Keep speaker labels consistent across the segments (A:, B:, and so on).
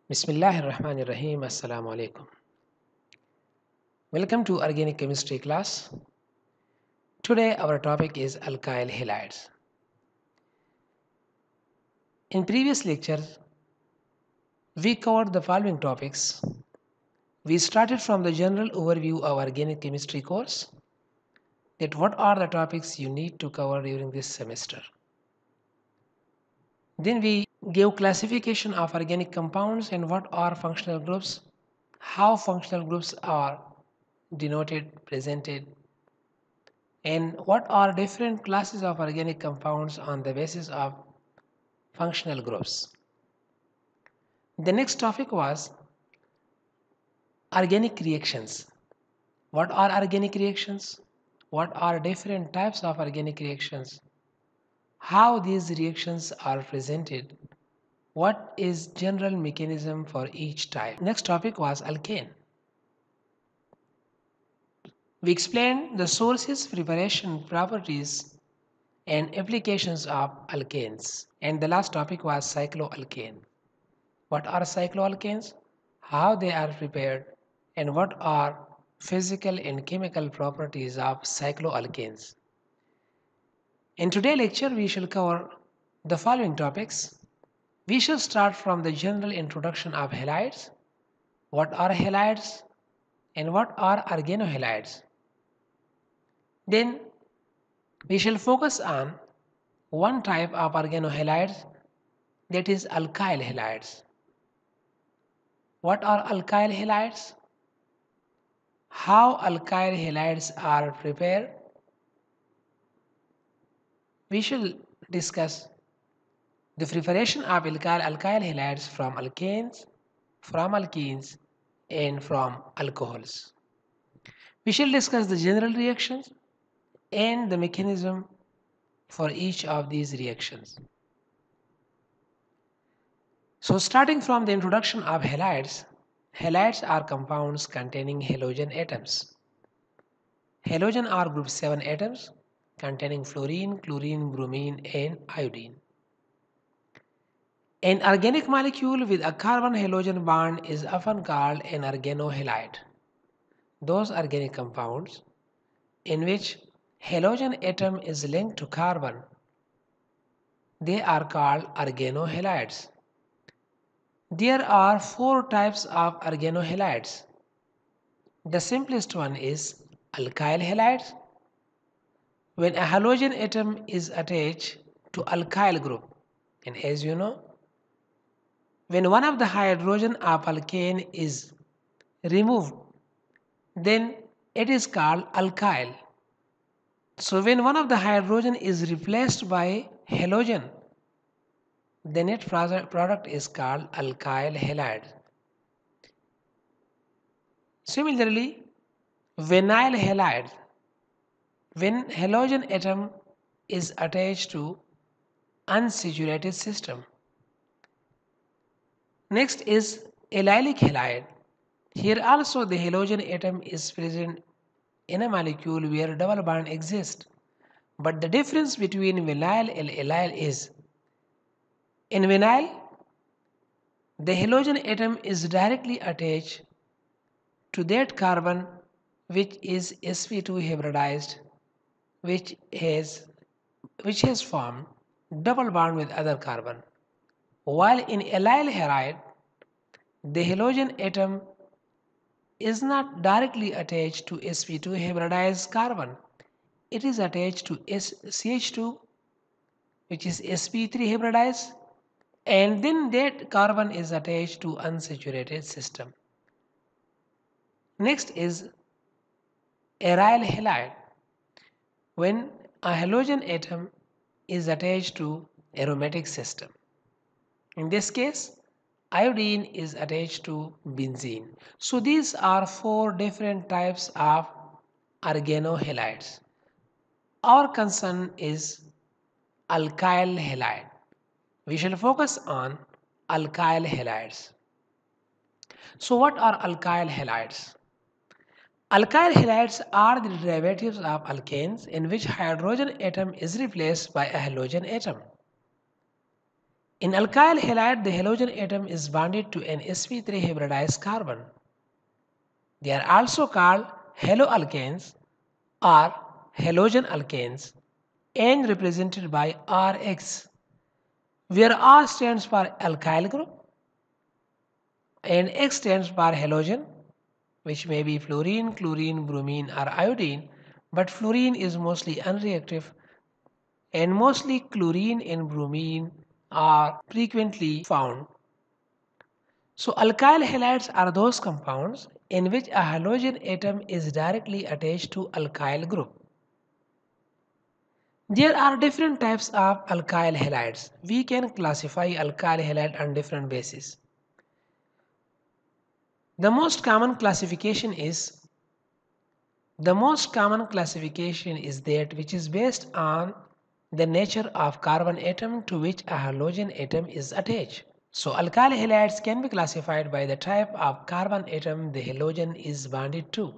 A: Bismillahirrahmanirrahim. Assalamu alaikum. Welcome to Organic Chemistry class. Today our topic is alkyl halides. In previous lectures, we covered the following topics. We started from the general overview of Organic Chemistry course, that what are the topics you need to cover during this semester. Then we gave classification of organic compounds and what are functional groups, how functional groups are denoted, presented, and what are different classes of organic compounds on the basis of functional groups. The next topic was organic reactions. What are organic reactions? What are different types of organic reactions? How these reactions are presented? What is general mechanism for each type? Next topic was alkane. We explained the sources, preparation, properties, and applications of alkanes. And the last topic was cycloalkane. What are cycloalkanes? How they are prepared, and what are physical and chemical properties of cycloalkanes. In today's lecture, we shall cover the following topics. We shall start from the general introduction of halides. What are halides and what are organohalides? Then we shall focus on one type of organohalides, that is alkyl halides. What are alkyl halides? How alkyl halides are prepared? We shall discuss the preparation of alkyl halides from alkanes, from alkenes, and from alcohols. We shall discuss the general reactions and the mechanism for each of these reactions. So starting from the introduction of halides, halides are compounds containing halogen atoms. Halogen are group 7 atoms containing fluorine, chlorine, bromine, and iodine. An organic molecule with a carbon halogen bond is often called an organohalide. Those organic compounds in which halogen atom is linked to carbon, they are called organohalides. There are 4 types of organohalides. The simplest one is alkyl halides. When a halogen atom is attached to alkyl group, and as you know, when one of the hydrogen of alkane is removed, then it is called alkyl. So when one of the hydrogen is replaced by halogen, the net product is called alkyl halide. Similarly, vinyl halide, when halogen atom is attached to unsaturated system. Next is allylic halide. Here also the halogen atom is present in a molecule where double bond exists. But the difference between vinyl and allyl is, in vinyl, the halogen atom is directly attached to that carbon which is sp2 hybridized, which has formed double bond with other carbon. While in allyl halide, the halogen atom is not directly attached to sp2 hybridized carbon. It is attached to CH2, which is sp3 hybridized, and then that carbon is attached to unsaturated system. Next is aryl halide, when a halogen atom is attached to aromatic system. In this case, iodine is attached to benzene. So these are 4 different types of organohalides. Our concern is alkyl halide. We shall focus on alkyl halides. So what are alkyl halides? Alkyl halides are the derivatives of alkanes in which hydrogen atom is replaced by a halogen atom. In alkyl halide, the halogen atom is bonded to an sp3 hybridized carbon. They are also called haloalkanes or halogen alkanes, N represented by Rx, where R stands for alkyl group and X stands for halogen, which may be fluorine, chlorine, bromine or iodine, but fluorine is mostly unreactive and mostly chlorine and bromine are frequently found. So alkyl halides are those compounds in which a halogen atom is directly attached to alkyl group. There are different types of alkyl halides. We can classify alkyl halide on different bases. The most common classification is that which is based on the nature of carbon atom to which a halogen atom is attached. So alkyl halides can be classified by the type of carbon atom the halogen is bonded to.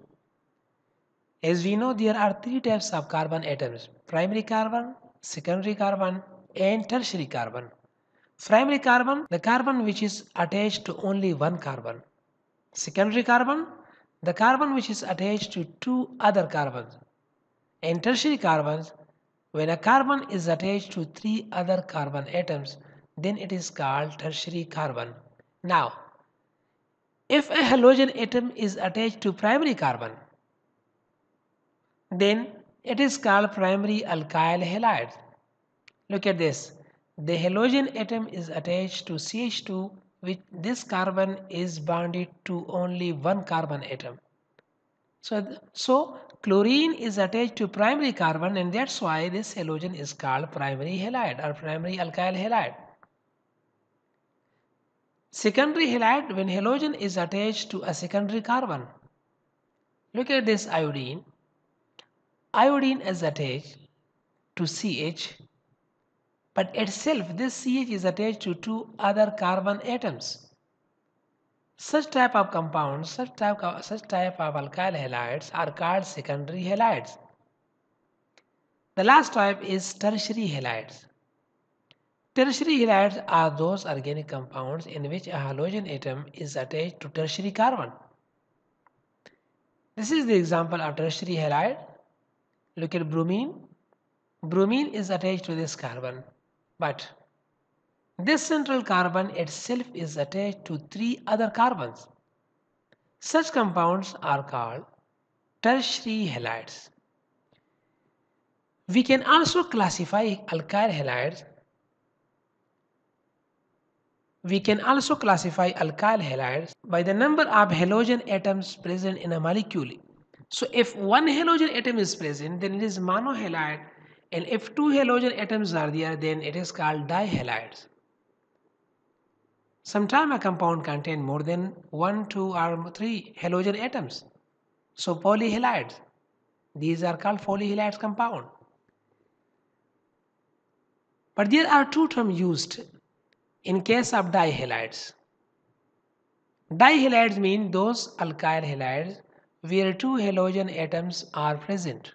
A: As we know, there are three types of carbon atoms: primary carbon, secondary carbon and tertiary carbon. Primary carbon, the carbon which is attached to only one carbon. Secondary carbon, the carbon which is attached to two other carbons. And tertiary carbons, when a carbon is attached to three other carbon atoms, then it is called tertiary carbon. Now, if a halogen atom is attached to primary carbon, then it is called primary alkyl halide. Look at this. The halogen atom is attached to CH2, which this carbon is bonded to only one carbon atom. So chlorine is attached to primary carbon, and that's why this halogen is called primary halide or primary alkyl halide. Secondary halide, when halogen is attached to a secondary carbon. Look at this iodine. Iodine is attached to CH, but itself this CH is attached to two other carbon atoms. Such type of compounds, such type of alkyl halides are called secondary halides. The last type is tertiary halides. Tertiary halides are those organic compounds in which a halogen atom is attached to tertiary carbon. This is the example of tertiary halide. Look at bromine. Bromine is attached to this carbon, but this central carbon itself is attached to three other carbons. Such compounds are called tertiary halides. We can also classify alkyl halides. By the number of halogen atoms present in a molecule. So if one halogen atom is present, then it is monohalide, and if two halogen atoms are there, then it is called dihalides. Sometimes a compound contains more than 1, 2 or 3 halogen atoms. So polyhalides. These are called polyhalides compound. But there are two terms used in case of dihalides. Dihalides mean those alkyl halides where two halogen atoms are present.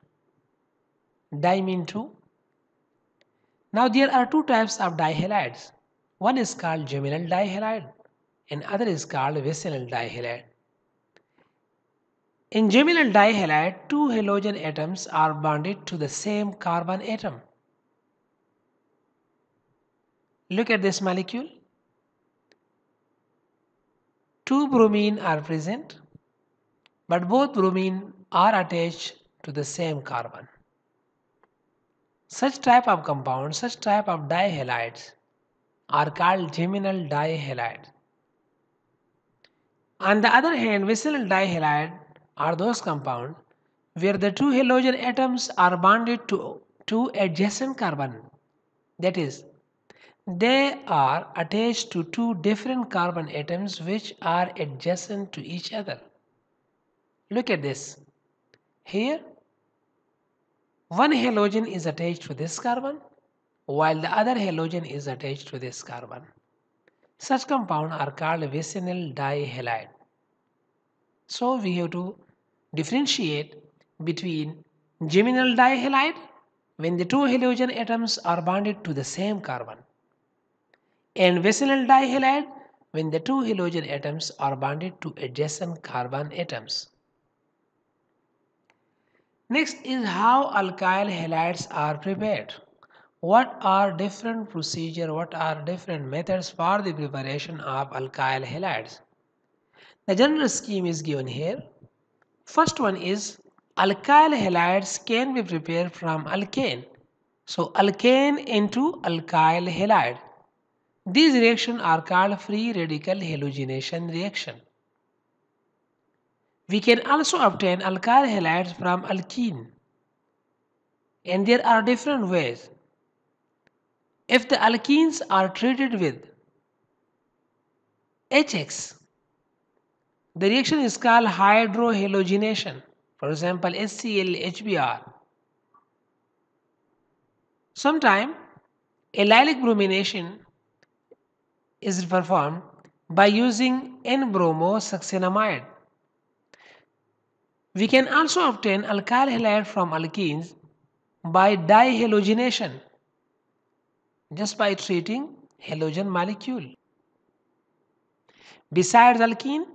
A: Di mean two. Now there are two types of dihalides. One is called geminal dihalide and other is called vicinal dihalide. In geminal dihalide, two halogen atoms are bonded to the same carbon atom. Look at this molecule. Two bromine are present, but both bromine are attached to the same carbon. Such type of compounds, such type of dihalides are called geminal dihalides. On the other hand, vicinal dihalide are those compounds where the two halogen atoms are bonded to two adjacent carbon. That is, they are attached to two different carbon atoms which are adjacent to each other. Look at this. Here, one halogen is attached to this carbon while the other halogen is attached to this carbon. Such compounds are called vicinal dihalide. So we have to differentiate between geminal dihalide when the two halogen atoms are bonded to the same carbon and vicinal dihalide when the two halogen atoms are bonded to adjacent carbon atoms. Next is how alkyl halides are prepared. What are different procedures, what are different methods for the preparation of alkyl halides? The general scheme is given here. First one is alkyl halides can be prepared from alkane. So alkane into alkyl halide. These reactions are called free radical halogenation reaction. We can also obtain alkyl halides from alkene. And there are different ways. If the alkenes are treated with HX, the reaction is called hydrohalogenation. For example, HCl, HBr. Sometimes allylic bromination is performed by using N-bromosuccinamide. We can also obtain alkyl halide from alkenes by dihalogenation, just by treating halogen molecule. Besides alkene,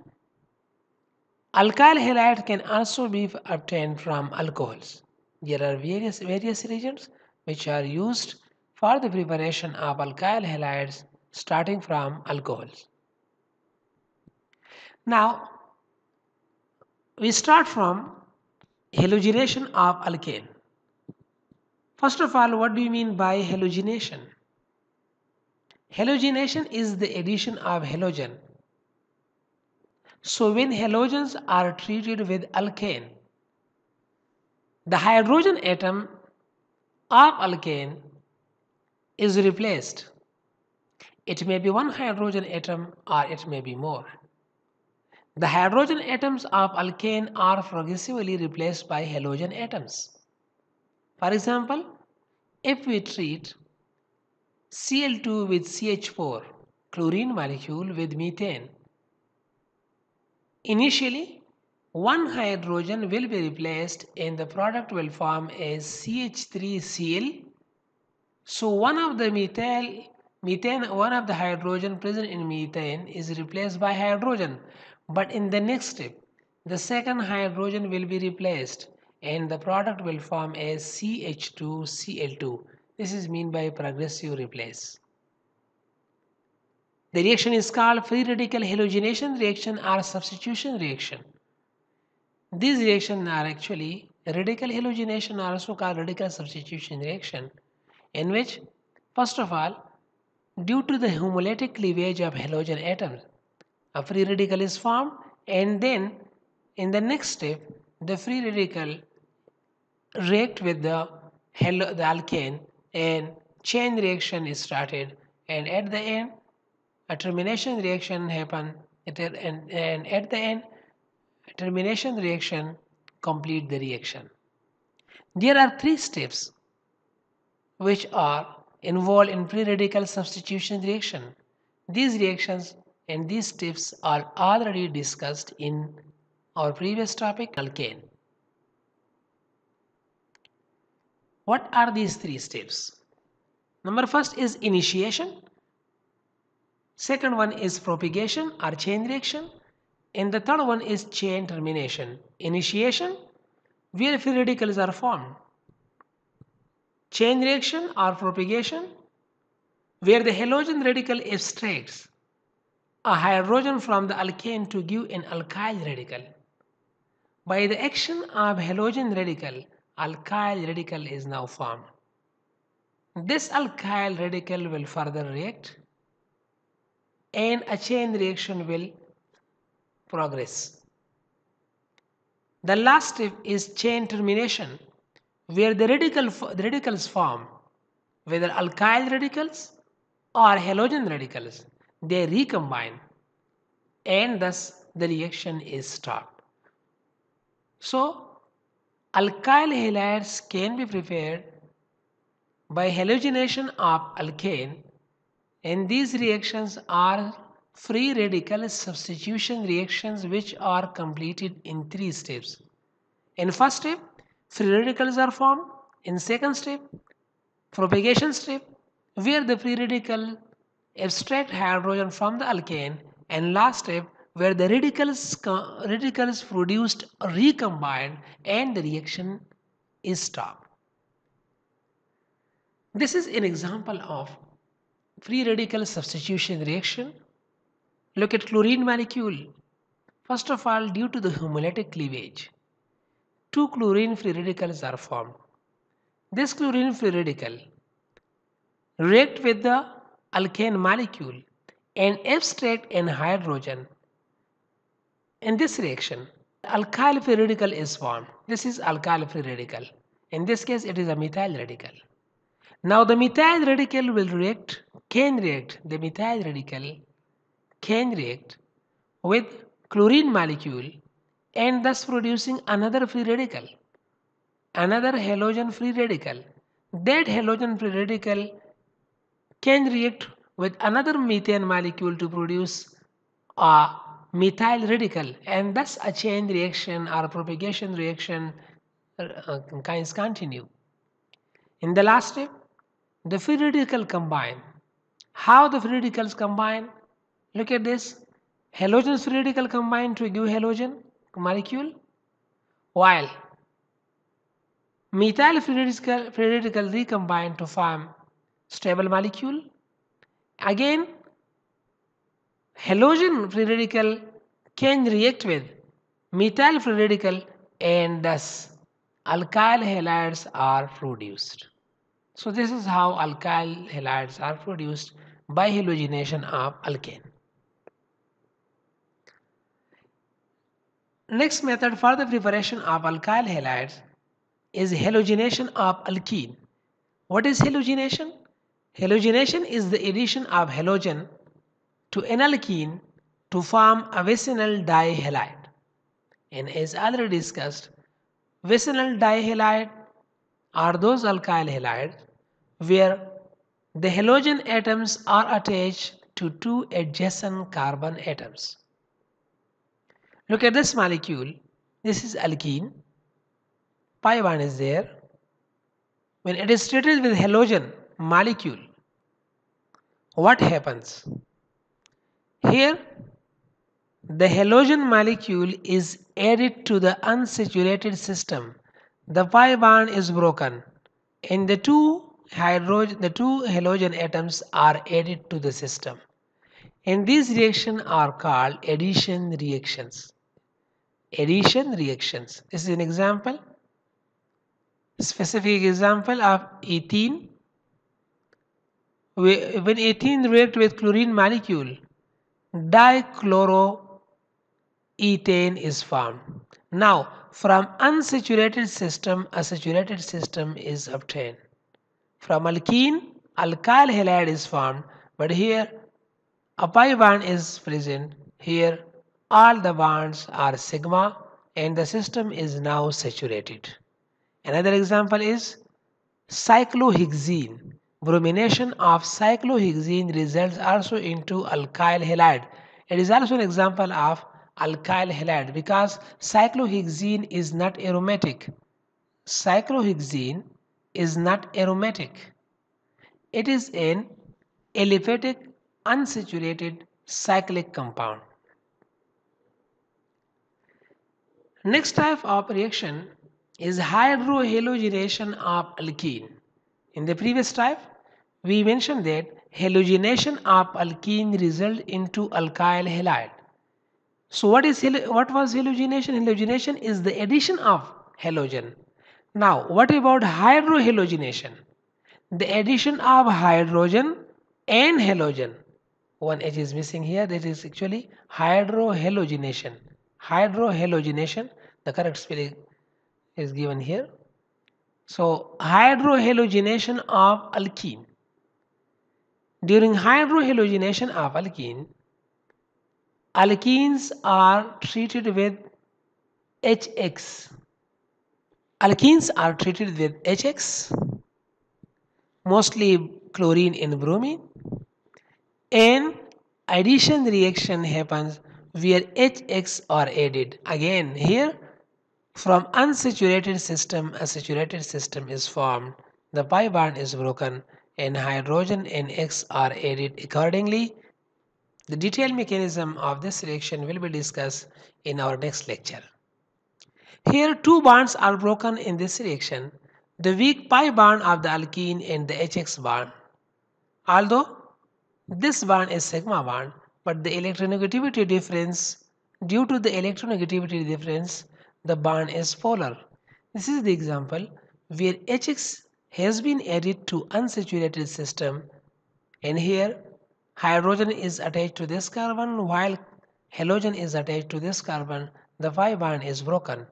A: alkyl halide can also be obtained from alcohols. There are various reagents which are used for the preparation of alkyl halides starting from alcohols. Now, we start from halogenation of alkane. First of all, what do you mean by halogenation? Halogenation is the addition of halogen. So when halogens are treated with alkane, the hydrogen atom of alkane is replaced. It may be one hydrogen atom or it may be more. The hydrogen atoms of alkane are progressively replaced by halogen atoms. For example, if we treat Cl2 with CH4, chlorine molecule with methane, initially one hydrogen will be replaced and the product will form as CH3Cl. So one of the one of the hydrogen present in methane is replaced by hydrogen. But in the next step, the second hydrogen will be replaced and the product will form as CH2Cl2. This is meant by progressive replace. The reaction is called free radical halogenation reaction or substitution reaction. These reactions are actually radical halogenation, also called radical substitution reaction, in which, first of all, due to the homolytic cleavage of halogen atoms, a free radical is formed, and then in the next step, the free radical react with the alkane and chain reaction is started, and at the end a termination reaction happen, and at the end termination reaction complete the reaction. There are three steps which are involved in free radical substitution reaction. These reactions and these steps are already discussed in our previous topic, alkane. What are these three steps? Number first is initiation. Second one is propagation or chain reaction. And the third one is chain termination. Initiation, where free radicals are formed. Chain reaction or propagation, where the halogen radical extracts a hydrogen from the alkane to give an alkyl radical. By the action of halogen radical, alkyl radical is now formed. This alkyl radical will further react and a chain reaction will progress. The last step is chain termination, where the radicals form, whether alkyl radicals or halogen radicals, they recombine and thus the reaction is stopped. So, alkyl halides can be prepared by halogenation of alkane, and these reactions are free radical substitution reactions which are completed in three steps. In first step, free radicals are formed. In second step, propagation step, where the free radical Abstract hydrogen from the alkane, and last step where the radicals produced recombined and the reaction is stopped. This is an example of free radical substitution reaction. Look at chlorine molecule. First of all, due to the homolytic cleavage, two chlorine free radicals are formed. This chlorine free radical react with the alkane molecule and abstract an hydrogen. In this reaction, alkyl free radical is formed. This is alkyl free radical. In this case, it is a methyl radical. Now the methyl radical will react, the methyl radical can react with chlorine molecule and thus producing another free radical, another halogen free radical. That halogen free radical can react with another methane molecule to produce a methyl radical, and thus a chain reaction or propagation reaction kinds continue. In the last step, the free radical combine. How the free radicals combine? Look at this. Halogen free radical combine to give halogen molecule, while methyl free radical recombine to form stable molecule. Again, halogen free radical can react with methyl free radical and thus alkyl halides are produced. So this is how alkyl halides are produced by halogenation of alkane. Next method for the preparation of alkyl halides is halogenation of alkene. What is halogenation? Halogenation is the addition of halogen to an alkene to form a vicinal dihalide. And as already discussed, vicinal dihalide are those alkyl halides where the halogen atoms are attached to two adjacent carbon atoms. Look at this molecule. This is alkene. Pi bond is there. When it is treated with halogen molecule, what happens? Here, the halogen molecule is added to the unsaturated system. The pi bond is broken, and the two halogen atoms are added to the system. And these reactions are called addition reactions. Addition reactions. This is an example, specific example of ethene. When ethene reacts with chlorine molecule, dichloroethane is formed. Now, from unsaturated system, a saturated system is obtained. From alkene, alkyl halide is formed, but here a pi bond is present. Here all the bonds are sigma and the system is now saturated. Another example is cyclohexene. Bromination of cyclohexene results also into alkyl halide. It is also an example of alkyl halide because cyclohexene is not aromatic. Cyclohexene is not aromatic. It is an aliphatic unsaturated cyclic compound. Next type of reaction is hydrohalogenation of alkene. In the previous type, we mentioned that halogenation of alkene result into alkyl halide. So what was halogenation? Halogenation is the addition of halogen. Now what about hydrohalogenation? The addition of hydrogen and halogen. One H is missing here, that is actually hydrohalogenation. Hydrohalogenation, the correct spelling is given here. So hydrohalogenation of alkene. During hydrohalogenation of alkene, alkenes are treated with HX. Alkenes are treated with HX, mostly chlorine and bromine, and addition reaction happens where HX are added. Again here, from unsaturated system, a saturated system is formed. The pi bond is broken and hydrogen and X are added accordingly. The detailed mechanism of this reaction will be discussed in our next lecture. Here two bonds are broken in this reaction, the weak pi bond of the alkene and the HX bond. Although this bond is sigma bond, but the electronegativity difference, due to the electronegativity difference, the bond is polar. This is the example where HX has been added to unsaturated system, and here hydrogen is attached to this carbon while halogen is attached to this carbon. The pi bond is broken.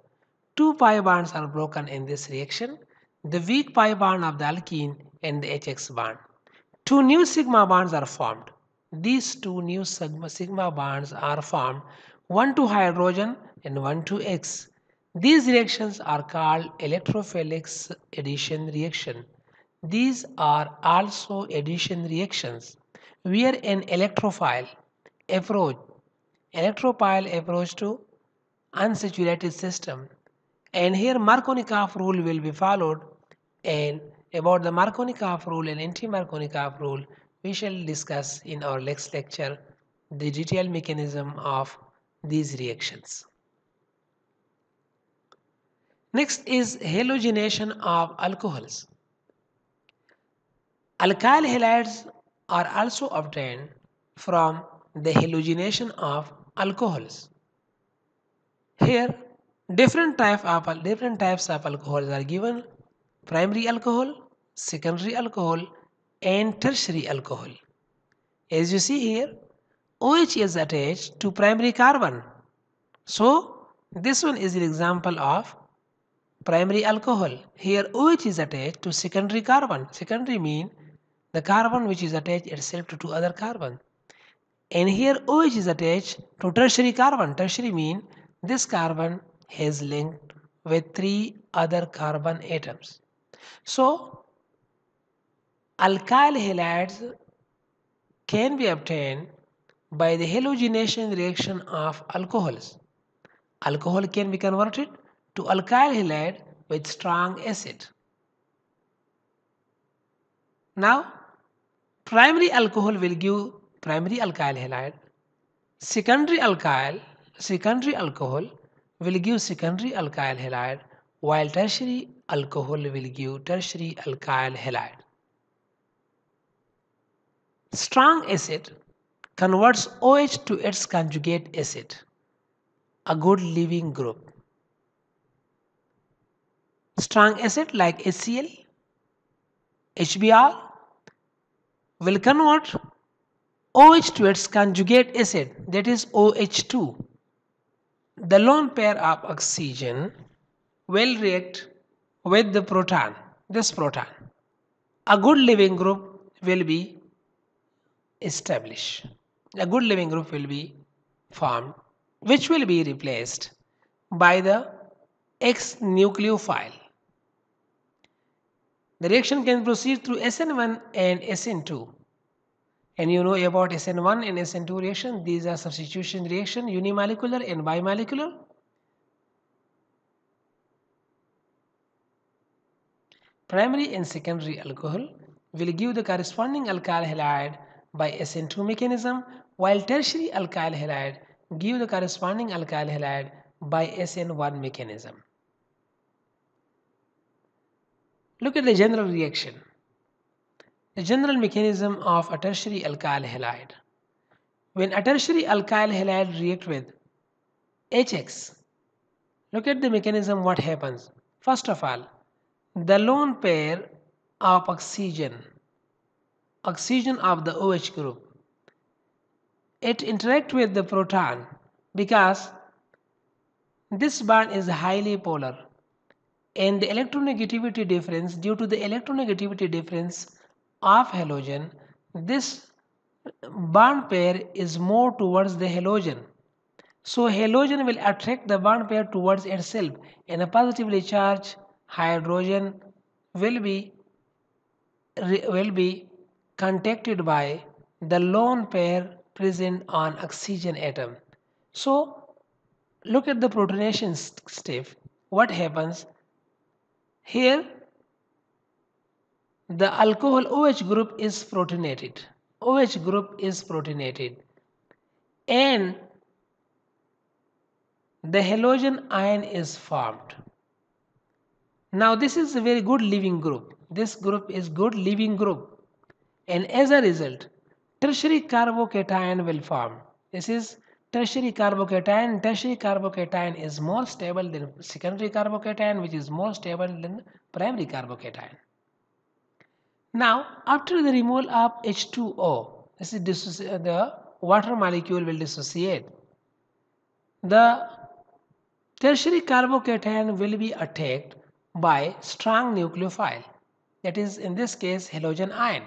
A: Two pi bonds are broken in this reaction, the weak pi bond of the alkene and the HX bond. Two new sigma bonds are formed. These two new sigma bonds are formed, one to hydrogen and one to X. These reactions are called electrophilic addition reaction. These are also addition reactions where an approach, electrophile approach to unsaturated system. And here Markovnikov rule will be followed, and about the Markovnikov rule and anti-Markovnikov rule we shall discuss in our next lecture the detailed mechanism of these reactions. Next is halogenation of alcohols. Alkyl halides are also obtained from the halogenation of alcohols. Here different types of alcohols are given: primary alcohol, secondary alcohol, and tertiary alcohol. As you see here, OH is attached to primary carbon. So this one is an example of primary alcohol. Here OH is attached to secondary carbon. Secondary mean the carbon which is attached itself to two other carbon. And here OH is attached to tertiary carbon. Tertiary mean this carbon has linked with three other carbon atoms. So alkyl halides can be obtained by the halogenation reaction of alcohols. Alcohol can be converted to alkyl halide with strong acid. Now primary alcohol will give primary alkyl halide. Secondary alcohol will give secondary alkyl halide, while tertiary alcohol will give tertiary alkyl halide. Strong acid converts OH to its conjugate acid, a good leaving group. Strong acid like HCl, HBr will convert OH to its conjugate acid, that is OH2. The lone pair of oxygen will react with the proton, this proton. A good leaving group will be established. A good leaving group will be formed, which will be replaced by the X nucleophile. The reaction can proceed through SN1 and SN2. And you know about SN1 and SN2 reaction. These are substitution reaction, unimolecular and bimolecular. Primary and secondary alcohol will give the corresponding alkyl halide by SN2 mechanism, while tertiary alkyl halide give the corresponding alkyl halide by SN1 mechanism. Look at the general reaction. The general mechanism of a tertiary alkyl halide. When a tertiary alkyl halide react with HX, look at the mechanism what happens. First of all, the lone pair of oxygen of the OH group, it interact with the proton because this bond is highly polar, and the electronegativity difference, due to the electronegativity difference of halogen, this bond pair is more towards the halogen. So halogen will attract the bond pair towards itself, and a positively charged hydrogen will be contacted by the lone pair present on oxygen atom. So look at the protonation step. What happens here? the alcohol OH group is protonated. OH group is protonated and the halogen ion is formed. Now this is a very good leaving group. This group is good leaving group, and as a result tertiary carbocation will form. This is tertiary carbocation. Tertiary carbocation is more stable than secondary carbocation, which is more stable than primary carbocation. Now after the removal of H2O, this is the water molecule will dissociate. The tertiary carbocation will be attacked by strong nucleophile, that is in this case halogen ion,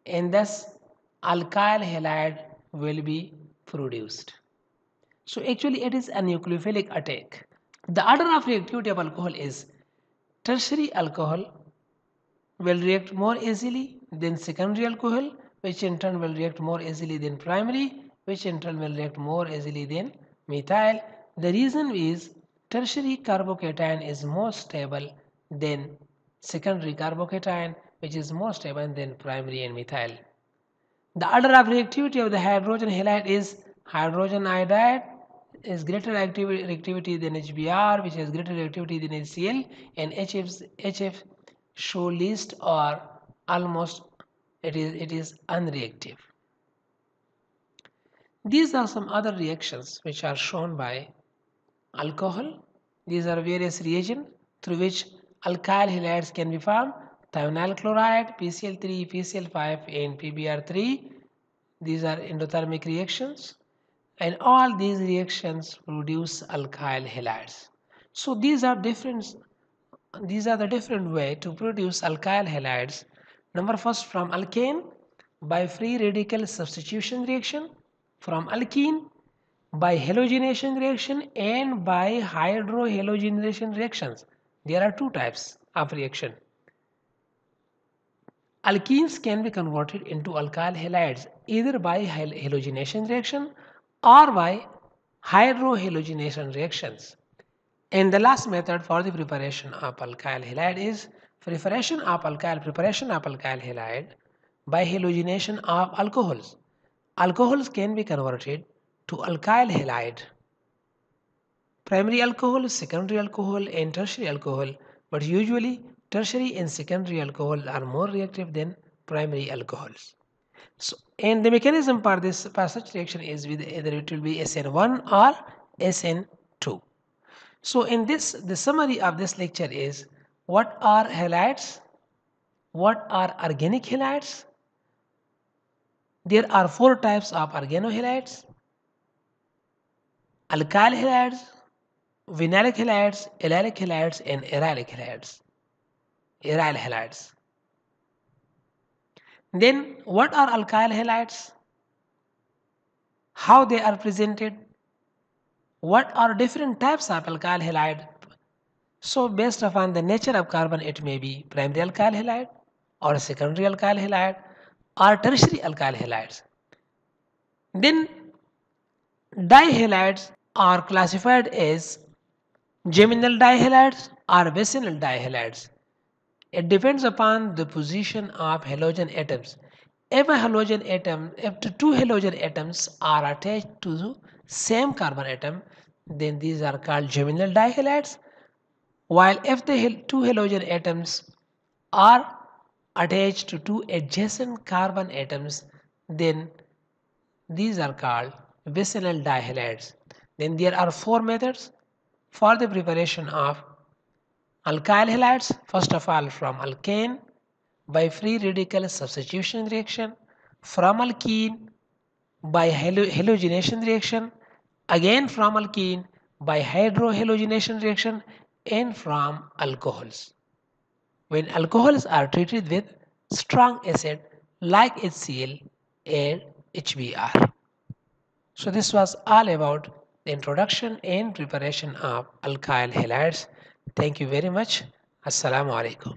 A: and thus alkyl halide will be produced. So actually it is a nucleophilic attack. The order of reactivity of alcohol is tertiary alcohol will react more easily than secondary alcohol, which in turn will react more easily than primary, which in turn will react more easily than methyl. The reason is tertiary carbocation is more stable than secondary carbocation, which is more stable than primary and methyl. The order of reactivity of the hydrogen halide is hydrogen iodide is greater reactivity than HBr, which has greater reactivity than HCl, and HF show least or almost it is unreactive. These are some other reactions which are shown by alcohol. These are various reagents through which alkyl halides can be formed: thionyl chloride, PCl3, PCl5 and PBr3. These are endothermic reactions, and all these reactions produce alkyl halides. So these are the different way to produce alkyl halides. Number first, from alkane by free radical substitution reaction, from alkene by halogenation reaction, and by hydrohalogenation reactions. There are two types of reaction. Alkenes can be converted into alkyl halides either by halogenation reaction or by hydrohalogenation reactions. And the last method for the preparation of alkyl halide is preparation of alkyl halide by halogenation of alcohols. Alcohols can be converted to alkyl halide, primary alcohol, secondary alcohol and tertiary alcohol, but usually tertiary and secondary alcohol are more reactive than primary alcohols. So, and the mechanism for such reaction is with either it will be SN1 or SN2. So in this, the summary of this lecture is: what are halides? What are organic halides? There are four types of organohalides: alkyl halides, vinylic halides, allylic halides and arylic halides. Aryl halides. Then what are alkyl halides? How they are presented? What are different types of alkyl halide? So based upon the nature of carbon, it may be primary alkyl halide or secondary alkyl halide or tertiary alkyl halides. Then dihalides are classified as geminal dihalides or vicinal dihalides. It depends upon the position of halogen atoms. If two halogen atoms are attached to the same carbon atom, then these are called geminal dihalides. While if the two halogen atoms are attached to two adjacent carbon atoms, then these are called vicinal dihalides. Then there are four methods for the preparation of alkyl halides. First of all, from alkane by free radical substitution reaction, from alkene by halogenation reaction, again from alkene by hydrohalogenation reaction, and from alcohols. When alcohols are treated with strong acid like HCl and HBr. So this was all about the introduction and preparation of alkyl halides. Thank you very much. Assalamu alaikum.